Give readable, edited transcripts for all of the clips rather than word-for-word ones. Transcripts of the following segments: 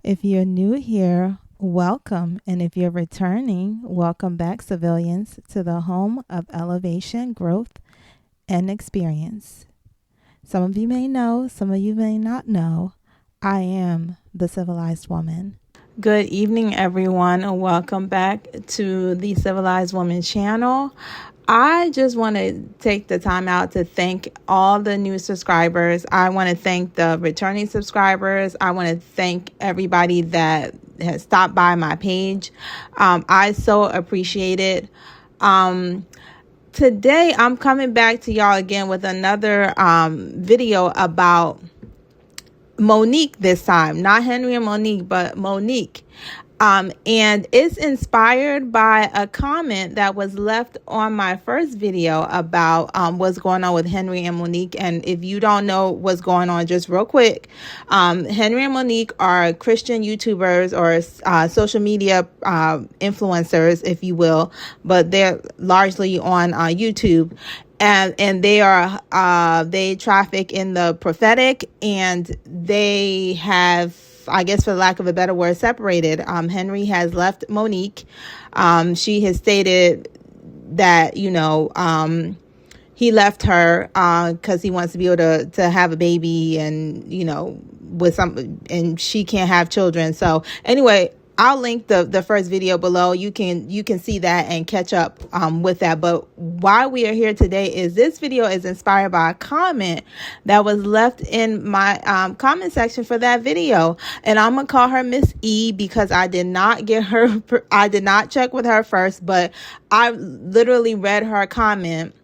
If you're new here, welcome. And if you're returning, welcome back, civilians, to the home of elevation, growth, and experience. Some of you may know, some of you may not know, I am the civilized woman. Good evening, everyone, and welcome back to the Civilized Woman channel. I just want to take the time out to thank all the new subscribers. I want to thank the returning subscribers. I want to thank everybody that has stopped by my page. I so appreciate it. Today, I'm coming back to y'all again with another video about Monic this time. Not Henry and Monique, but Monic. And it's inspired by a comment that was left on my first video about what's going on with Henry and Monique. And if you don't know what's going on, just real quick, Henry and Monique are Christian YouTubers or social media influencers, if you will, but they're largely on YouTube. And they traffic in the prophetic, and they have, I guess for lack of a better word, separated. Henry has left Monique. She has stated that, he left her because he wants to be able to have a baby and, and she can't have children. So anyway, I'll link the first video below. You can see that and catch up with that. But why we are here today is this video is inspired by a comment that was left in my comment section for that video. And I'm going to call her Miss E because I did not check with her first, but I literally read her comment.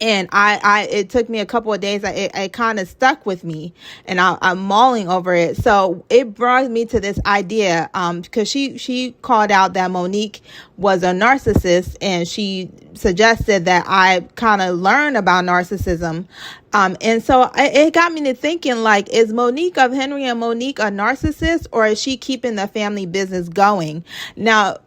And it took me a couple of days. It kind of stuck with me, and I'm mulling over it. So it brought me to this idea, because she called out that Monique was a narcissist, and she suggested that I kind of learn about narcissism. And so it got me to thinking, like, is Monique of Henry and Monique a narcissist, or is she keeping the family business going? Now,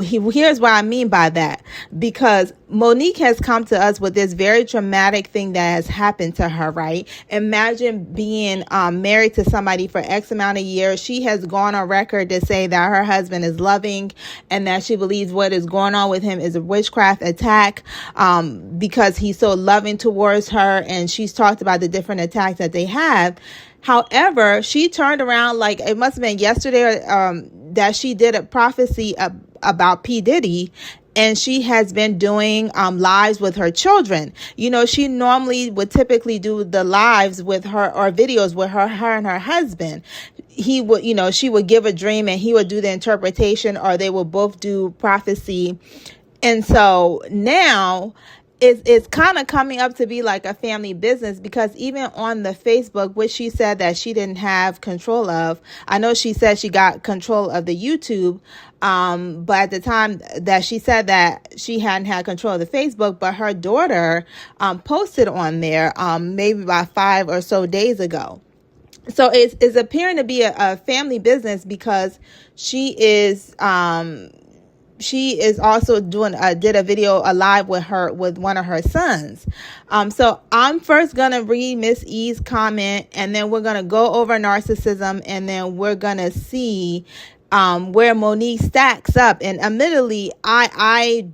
here's what I mean by that, because Monique has come to us with this very traumatic thing that has happened to her, right? Imagine being married to somebody for X amount of years. She has gone on record to say that her husband is loving and that she believes what is going on with him is a witchcraft attack, because he's so loving towards her, and she's talked about the different attacks that they have. However, she turned around, like it must have been yesterday, that she did a prophecy about P. Diddy, and she has been doing lives with her children. She normally would typically do the lives with her, or videos with her and her husband. He would, she would give a dream and he would do the interpretation, or they would both do prophecy. And so now it's kind of coming up to be like a family business, because even on the Facebook, which she said that she didn't have control of, I know she said she got control of the YouTube, but at the time that she said that, she hadn't had control of the Facebook, but her daughter posted on there maybe about 5 or so days ago. So it's appearing to be a family business, because she is also did a video, a live with one of her sons. So I'm first going to read Miss E's comment, and then we're going to go over narcissism, and then we're going to see where Monique stacks up. And admittedly, my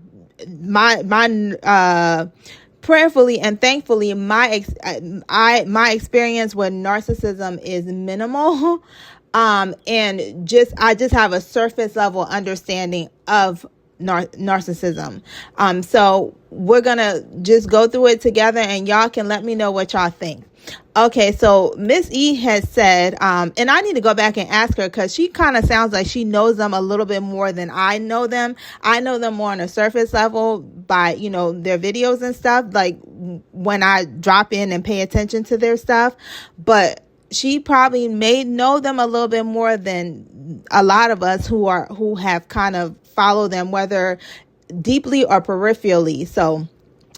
prayerfully and thankfully, my experience with narcissism is minimal. And I just have a surface level understanding of narcissism. So we're gonna just go through it together, and y'all can let me know what y'all think. Okay, so Miss E has said, and I need to go back and ask her, because she kind of sounds like she knows them a little bit more than I know them. I know them more on a surface level by, their videos and stuff, like when I drop in and pay attention to their stuff. But she probably may know them a little bit more than a lot of us who have kind of followed them, whether deeply or peripherally. So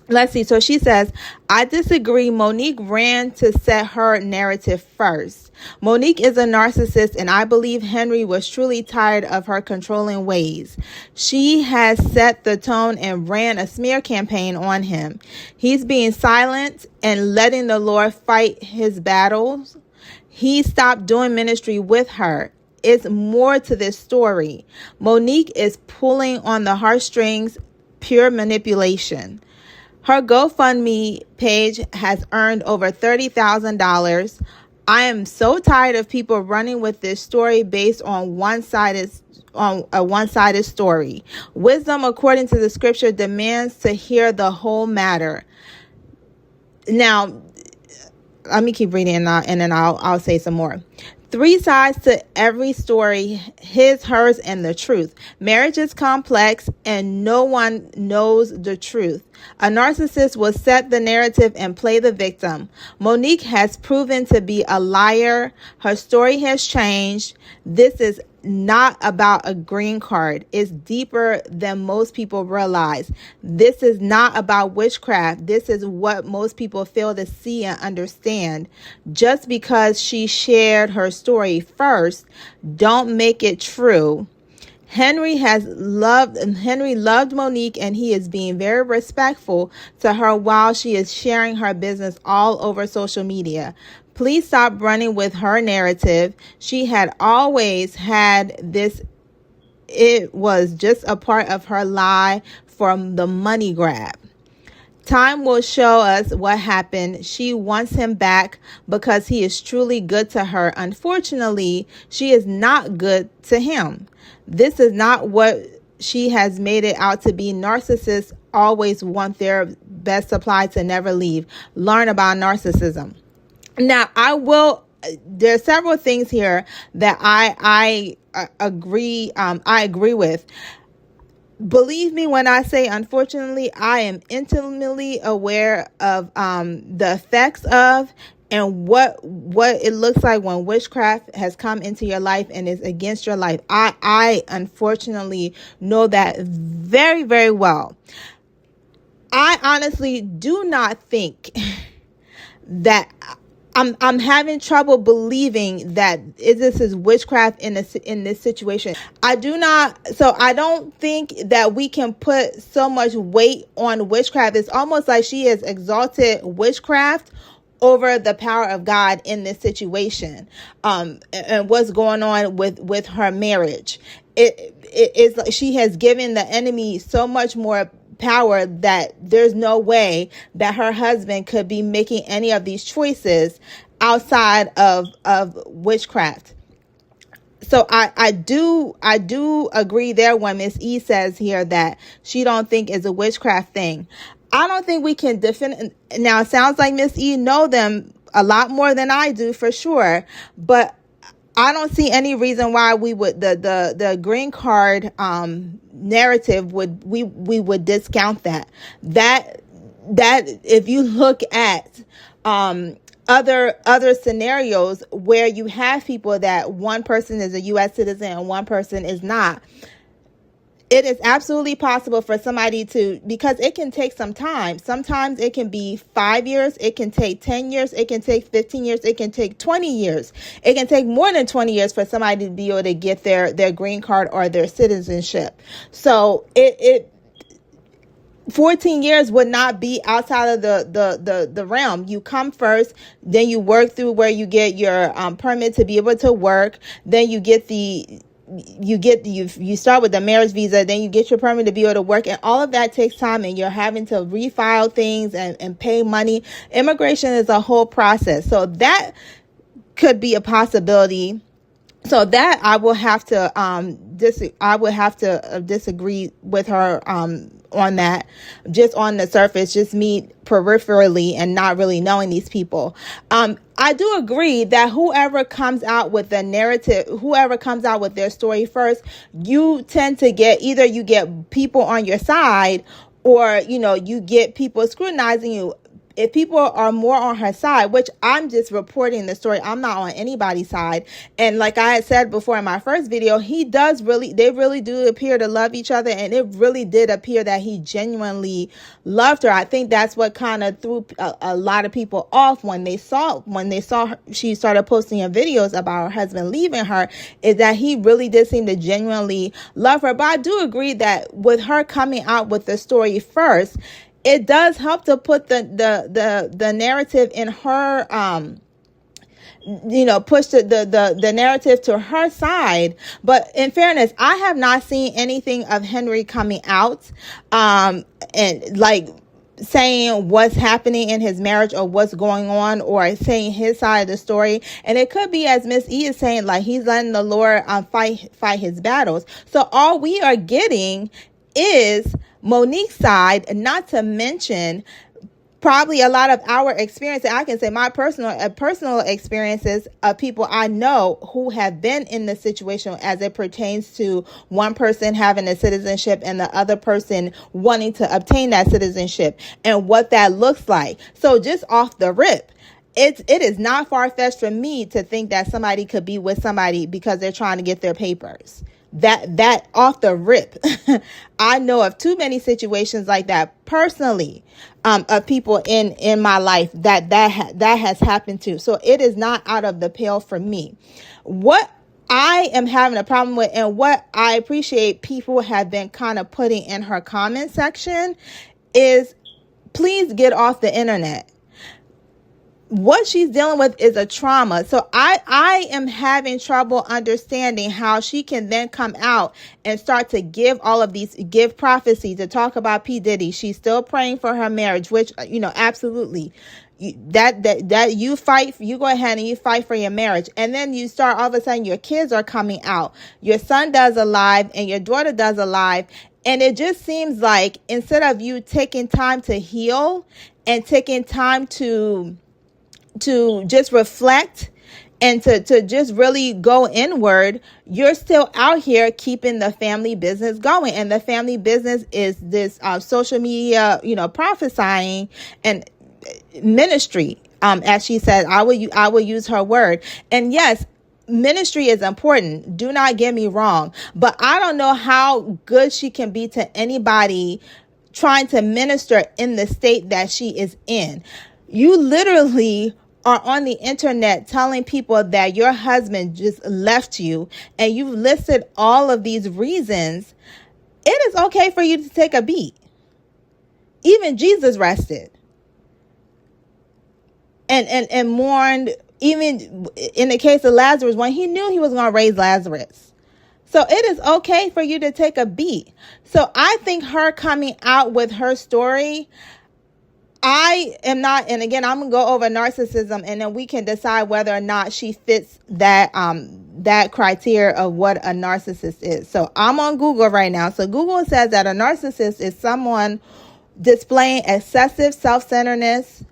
let's see. So she says, I disagree. Monique ran to set her narrative first. Monique is a narcissist, and I believe Henry was truly tired of her controlling ways. She has set the tone and ran a smear campaign on him. He's being silent and letting the Lord fight his battles. he stopped doing ministry with her. It's more to this story. Monic is pulling on the heartstrings, pure manipulation. Her GoFundMe page has earned over $30,000. I am so tired of people running with this story based on a one-sided story. Wisdom, according to the scripture, demands to hear the whole matter. Now, let me keep reading and then I'll say some more. 3 sides to every story: his, hers, and the truth. Marriage is complex and no one knows the truth. A narcissist will set the narrative and play the victim. Monic has proven to be a liar. Her story has changed. This is not about a green card. It's deeper than most people realize. This is not about witchcraft. This is what most people fail to see and understand. Just because she shared her story first, don't make it true. Henry loved Monic, and he is being very respectful to her while she is sharing her business all over social media. Please stop running with her narrative. She had always had this. It was just a part of her lie from the money grab. Time will show us what happened. She wants him back because he is truly good to her. Unfortunately, she is not good to him. This is not what she has made it out to be. Narcissists always want their best supply to never leave. Learn about narcissism. Now, there's several things here that I agree with. Believe me when I say, unfortunately, I am intimately aware of the effects of and what it looks like when witchcraft has come into your life and is against your life. I unfortunately know that very, very well. I honestly do not think that I'm having trouble believing that this is witchcraft in this situation. I don't think that we can put so much weight on witchcraft. It's almost like she has exalted witchcraft over the power of God in this situation, and what's going on with her marriage. It is like she has given the enemy so much more power that there's no way that her husband could be making any of these choices outside of witchcraft. So I do agree there when Miss E says here that she don't think it's a witchcraft thing. I don't think we can define. Now, it sounds like Miss E know them a lot more than I do, for sure, but I don't see any reason why we would the green card narrative we would discount that if you look at other scenarios where you have people that one person is a U.S. citizen and one person is not. It is absolutely possible for somebody to, because it can take some time. Sometimes it can be 5 years. It can take 10 years. It can take 15 years. It can take 20 years. It can take more than 20 years for somebody to be able to get their green card or their citizenship. So 14 years would not be outside of the realm. You come first, then you work through where you get your permit to be able to work. Then you get you start with the marriage visa, then you get your permit to be able to work, and all of that takes time, and you're having to refile things and pay money. Immigration is a whole process, so that could be a possibility. So that I will have to disagree with her on that, just on the surface, just me peripherally and not really knowing these people. I do agree that whoever comes out with the narrative, whoever comes out with their story first, you tend to get, either you get people on your side or, you get people scrutinizing you. If people are more on her side, which I'm just reporting the story, I'm not on anybody's side. And like I had said before in my first video, they really do appear to love each other. And it really did appear that he genuinely loved her. I think that's what kind of threw a lot of people off when they saw her, she started posting her videos about her husband leaving her, is that he really did seem to genuinely love her. But I do agree that with her coming out with the story first, it does help to put the narrative in her push the narrative to her side. But in fairness, I have not seen anything of Henry coming out and like saying what's happening in his marriage or what's going on, or saying his side of the story. And it could be, as Miss E is saying, like he's letting the Lord fight his battles. So all we are getting is Monique's side, not to mention probably a lot of our experience. I can say my personal experiences of people I know who have been in the situation as it pertains to one person having a citizenship and the other person wanting to obtain that citizenship and what that looks like. So just off the rip, it is not far-fetched for me to think that somebody could be with somebody because they're trying to get their papers. That off the rip. I know of too many situations like that personally, of people in my life that has happened to. So it is not out of the pale for me. What I am having a problem with, and what I appreciate people have been kind of putting in her comment section, is please get off the internet. What she's dealing with is a trauma. So I am having trouble understanding how she can then come out and start to give prophecy to talk about P. Diddy. She's still praying for her marriage, which, absolutely. That you go ahead and you fight for your marriage. And then you start, all of a sudden your kids are coming out. Your son does a live and your daughter does a live. And it just seems like instead of you taking time to heal and taking time to just reflect and to just really go inward, you're still out here keeping the family business going. And the family business is this social media, prophesying and ministry. As she said, I will use her word. And yes, ministry is important. Do not get me wrong. But I don't know how good she can be to anybody trying to minister in the state that she is in. You literally are on the internet telling people that your husband just left you, and you've listed all of these reasons. It is okay for you to take a beat. Even Jesus rested and mourned, even in the case of Lazarus, when he knew he was going to raise Lazarus. So it is okay for you to take a beat. So I think her coming out with her story, I am not, and again, I'm going to go over narcissism, and then we can decide whether or not she fits that criteria of what a narcissist is. So I'm on Google right now. So Google says that a narcissist is someone displaying excessive self-centeredness,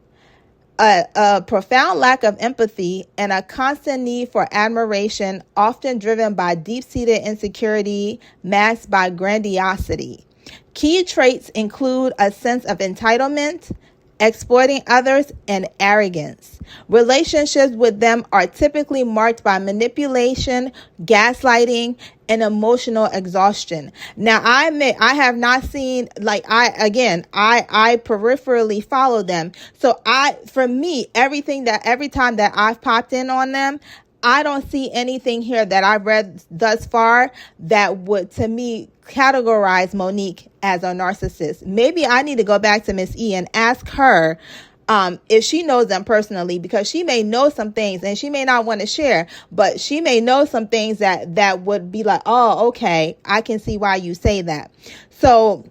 a profound lack of empathy, and a constant need for admiration, often driven by deep-seated insecurity masked by grandiosity. Key traits include a sense of entitlement, exploiting others, and arrogance. Relationships with them are typically marked by manipulation, gaslighting, and emotional exhaustion. Now, I admit I have not seen, I peripherally follow them. So for me, every time that I've popped in on them, I don't see anything here that I've read thus far that would, to me, categorize Monique as a narcissist. Maybe I need to go back to Miss E and ask her if she knows them personally, because she may know some things and she may not want to share, but she may know some things that would be like, oh, okay, I can see why you say that. So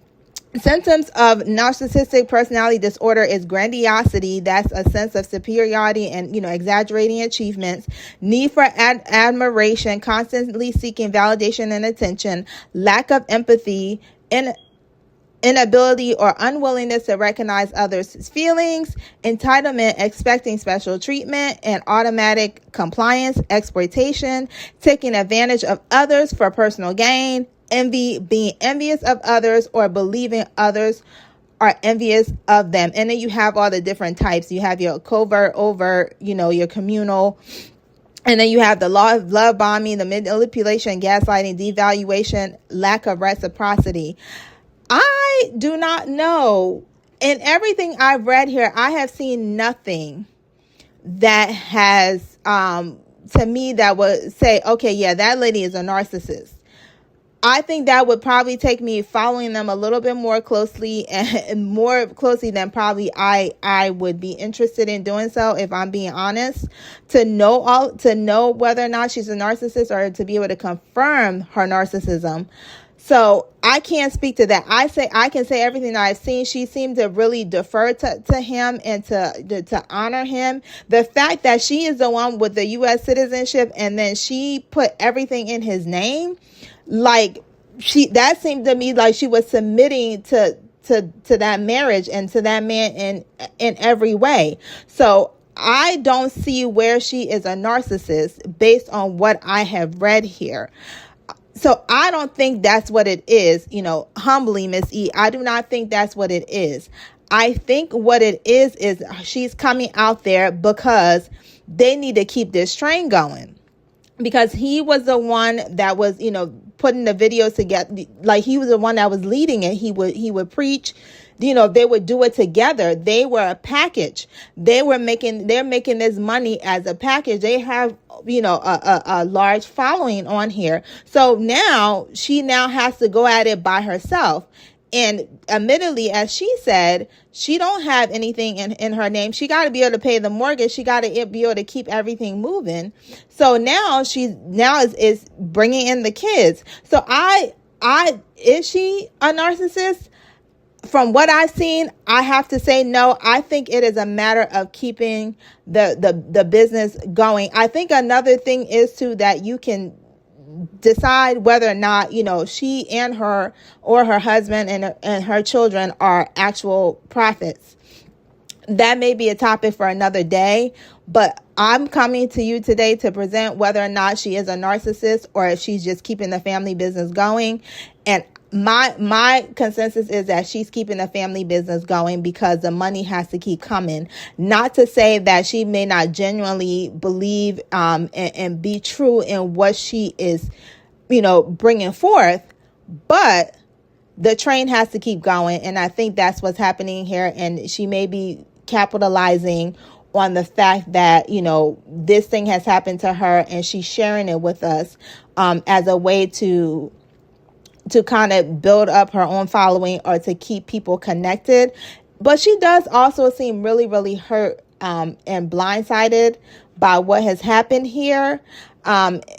symptoms of narcissistic personality disorder is grandiosity. That's a sense of superiority and, exaggerating achievements, need for admiration, constantly seeking validation and attention, lack of empathy, inability or unwillingness to recognize others' feelings, entitlement, expecting special treatment, and automatic compliance, exploitation, taking advantage of others for personal gain, envy, being envious of others or believing others are envious of them. And then you have all the different types. You have your covert, overt, your communal. And then you have the love bombing, the manipulation, gaslighting, devaluation, lack of reciprocity. I do not know. In everything I've read here, I have seen nothing that has, to me, that would say, okay, yeah, that lady is a narcissist. I think that would probably take me following them a little bit more closely and more closely than probably I would be interested in doing so, if I'm being honest, to know whether or not she's a narcissist or to be able to confirm her narcissism. So I can't speak to that. I can say everything that I've seen. She seemed to really defer to him and to honor him. The fact that she is the one with the U.S. citizenship and then she put everything in his name, like that seemed to me like she was submitting to that marriage and to that man in every way. So I don't see where she is a narcissist based on what I have read here. So I don't think that's what it is, humbly, Miss E. I do not think that's what it is. I think what it is she's coming out there because they need to keep this train going. Because he was the one that was, putting the videos together. Like, he was the one that was leading it. He would preach. They would do it together. They were a package. They're making this money as a package. They have, a large following on here. So now she has to go at it by herself. And admittedly, as she said, she don't have anything in her name. She got to be able to pay the mortgage. She got to be able to keep everything moving. So now is bringing in the kids. So is she a narcissist? From what I've seen, I have to say no. I think it is a matter of keeping the business going. I think another thing is too that you can decide whether or not she and her or her husband and her children are actual prophets. That may be a topic for another day, but I'm coming to you today to present whether or not she is a narcissist or if she's just keeping the family business going. And my consensus is that she's keeping the family business going because the money has to keep coming. Not to say that she may not genuinely believe and be true in what she is, bringing forth, but the train has to keep going. And I think that's what's happening here. And she may be capitalizing on the fact that, this thing has happened to her and she's sharing it with us as a way to kind of build up her own following or to keep people connected. But she does also seem really, really hurt and blindsided by what has happened here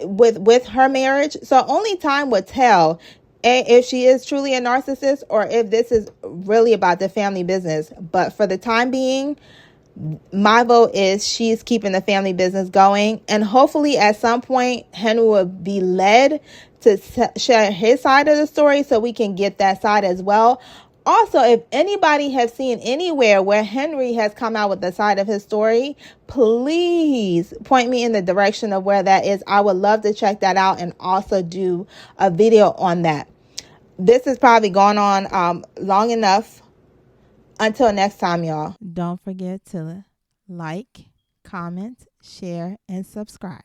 with her marriage. So only time would tell if she is truly a narcissist or if this is really about the family business. But for the time being, my vote is she's keeping the family business going. And hopefully at some point, Henry will be led to share his side of the story so we can get that side as well. Also, if anybody has seen anywhere where Henry has come out with the side of his story, please point me in the direction of where that is. I would love to check that out and also do a video on that. This is probably gone on long enough. Until next time, y'all. Don't forget to like, comment, share, and subscribe.